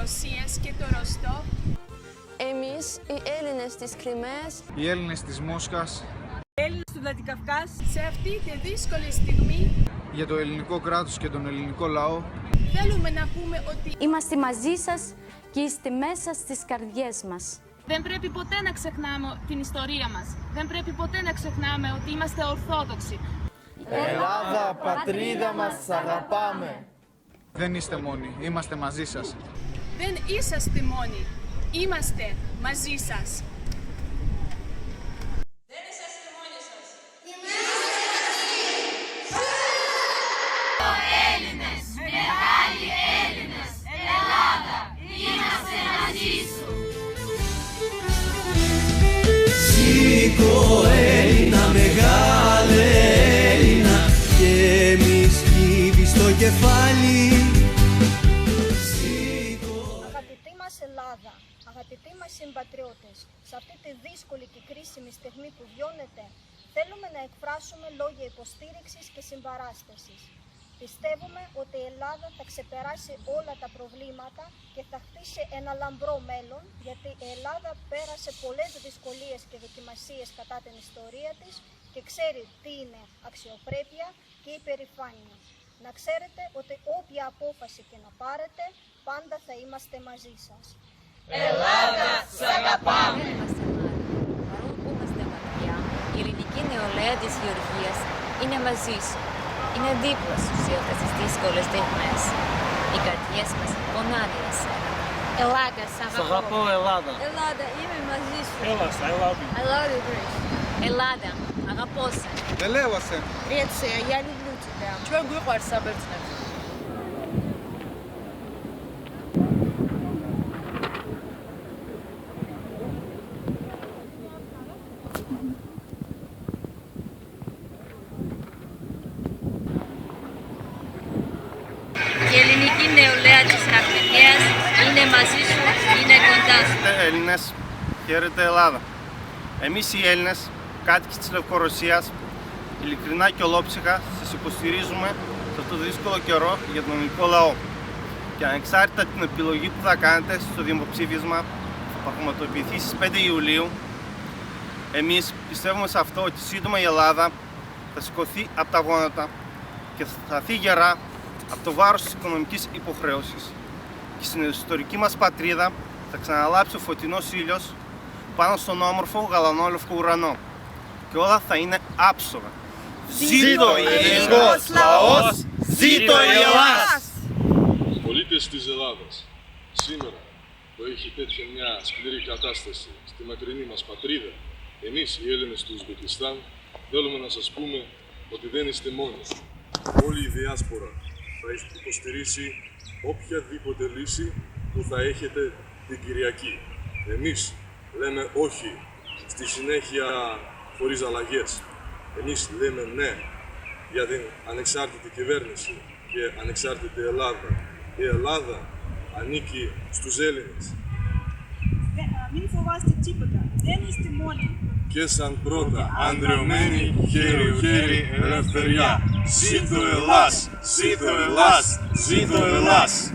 Ρωσίας και το Ροστόβ. Εμείς, οι Έλληνες της Κριμαίας, οι Έλληνες της Μόσχας, οι Έλληνες του Βλαντικαυκάς, σε αυτή τη δύσκολη στιγμή, για το ελληνικό κράτος και τον ελληνικό λαό, θέλουμε να πούμε ότι είμαστε μαζί σας και είστε μέσα στις καρδιές μας. Δεν πρέπει ποτέ να ξεχνάμε την ιστορία μας. Δεν πρέπει ποτέ να ξεχνάμε ότι είμαστε Ορθόδοξοι. Ελλάδα, πατρίδα μας, σ' αγαπάμε. Δεν είστε μόνοι, είμαστε μαζί σας. δεν είσαστε μόνοι, είμαστε μαζί σας. Σήκω Έλληνα, μεγάλε Έλληνα, και μη σκύβει στο κεφάλι. Αγαπητή μας Ελλάδα, αγαπητοί μας συμπατριώτες, σε αυτή τη δύσκολη και κρίσιμη στιγμή που βιώνετε, θέλουμε να εκφράσουμε λόγια υποστήριξης και συμπαράστασης. Πιστεύουμε ότι η Ελλάδα θα ξεπεράσει όλα τα προβλήματα και θα χτίσει ένα λαμπρό μέλλον, γιατί η Ελλάδα πέρασε πολλές δυσκολίες και δοκιμασίες κατά την ιστορία της και ξέρει τι είναι αξιοπρέπεια και υπερηφάνεια. Να ξέρετε ότι όποια απόφαση και να πάρετε, πάντα θα είμαστε μαζί σας. Ελλάδα, σ' αγαπάμε! Παρόλο που είμαστε μακριά, η ελληνική νεολαία της Γεωργίας είναι μαζί σου. Είναι δίπλα σου σε αυτές τις δύσκολες στιγμές. Οι καρδιές μας πονάνε για σένα. Ελλάδα, σ' αγαπώ! Ελλάδα. Ελλάδα, είμαι μαζί σου. Έλαστα, Ελλάδα. I love you, Greece. Ελλάδα, αγαπώ σε. Τελέω σε. Греция, я люблю тебя. Ჩვენ გვიყვარს საბერძნებს. Η ελληνική νεολαία της Ναυπηγείας είναι μαζί σου, είναι κοντά σου. Χαίρετε Έλληνες, χαίρετε Ελλάδα. Εμείς οι Έλληνες, κάτοικοι της Λευκορωσίας, ειλικρινά και ολόψυχα σας υποστηρίζουμε σε αυτό το δύσκολο καιρό για τον ελληνικό λαό. Και ανεξάρτητα την επιλογή που θα κάνετε στο δημοψήφισμα που θα πραγματοποιηθεί στις 5 Ιουλίου, εμείς πιστεύουμε σε αυτό ότι σύντομα η Ελλάδα θα σηκωθεί από τα γόνατα και θα σταθεί γερά από το βάρος της οικονομικής υποχρέωσης. Και στην ιστορική μας πατρίδα θα ξαναλάψει ο φωτεινός ήλιος πάνω στον όμορφο γαλανόλευκο ουρανό και όλα θα είναι άψογα. Ζήτω ο ελληνικός λαός, ζήτω η Ελλάδα! Πολίτες της Ελλάδας, σήμερα που έχει τέτοια μια σκληρή κατάσταση στη μακρινή μας πατρίδα, εμείς οι Έλληνες του Ουσμπεκιστάν θέλουμε να σας πούμε ότι δεν είστε μόνοι. Όλη η διάσπορα θα υποστηρίσει οποιαδήποτε λύση που θα έχετε την Κυριακή. Εμείς λέμε όχι στη συνέχεια χωρίς αλλαγές. Εμείς λέμε ναι για την ανεξάρτητη κυβέρνηση και ανεξάρτητη Ελλάδα. Η Ελλάδα ανήκει στους Έλληνες. Μην φοβάστε τίποτα, δεν είστε μόνοι. Και σαν πρώτα ανδρεωμένοι χέρι-χέρι ελευθεριά. Ζήτω Ελλάς, ζήτω Ελλάς, ζήτω Ελλάς.